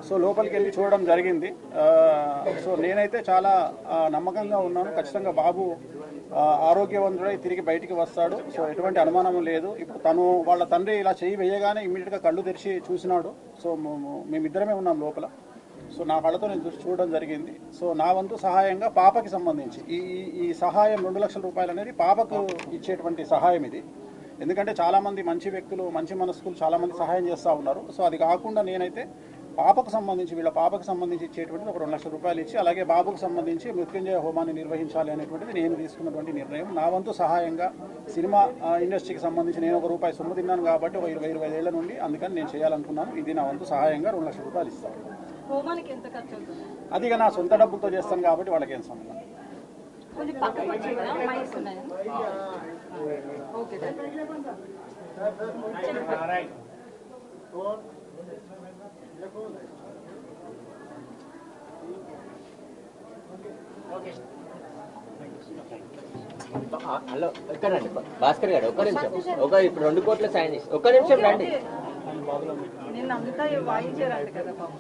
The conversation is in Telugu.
సో లోపలికి వెళ్ళి చూడడం జరిగింది. సో నేనైతే చాలా నమ్మకంగా ఉన్నాను. ఖచ్చితంగా బాబు ఆరోగ్యవంతుడై తిరిగి బయటికి వస్తాడు. సో ఎటువంటి అనుమానం లేదు. ఇప్పుడు తను వాళ్ళ తండ్రి ఇలా చేయి వేయగానే ఇమ్మీడియట్గా కళ్ళు తెరిచి చూసినాడు. సో మేమిద్దరమే ఉన్నాం లోపల. సో నా కళ్ళతో నేను చూడడం జరిగింది. సో నా వంతు సహాయంగా పాపకి సంబంధించి ఈ సహాయం 2 లక్షల రూపాయలు అనేది పాపకు ఇచ్చేటువంటి సహాయం ఇది. ఎందుకంటే చాలామంది మంచి వ్యక్తులు, మంచి మనస్కులు చాలామంది సహాయం చేస్తూ ఉన్నారు. సో అది కాకుండా నేనైతే పాపకు సంబంధించి, వీళ్ళ పాపకు సంబంధించి ఇచ్చేటువంటిది ఒక 2 లక్షల రూపాయలు ఇచ్చి, అలాగే బాబుకు సంబంధించి మృత్యుంజయ హోమాన్ని నిర్వహించాలి అనేటువంటిది నేను తీసుకున్నటువంటి నిర్ణయం. నా వంతు సహాయంగా సినిమా ఇండస్ట్రీకి సంబంధించి నేను ఒక రూపాయి సొమ్ము తిన్నాను కాబట్టి ఒక 20-25 ఏళ్ల నుండి, అందుకని నేను చేయాలనుకున్నాను. ఇది నా వంతు సహాయంగా 2 లక్షల రూపాయలు ఇస్తాను. అది నా సొంత డబ్బులతో చేస్తాను కాబట్టి వాళ్ళకి ఏం సంబంధం. హలో ఎక్కడండి భాస్కర్ గారు, ఒక్క నిమిషం. ఇప్పుడు 2 కోట్ల సైన్ చేసి ఒక్క నిమిషం రండి. అంతా వాయించారంట కదా పాపం.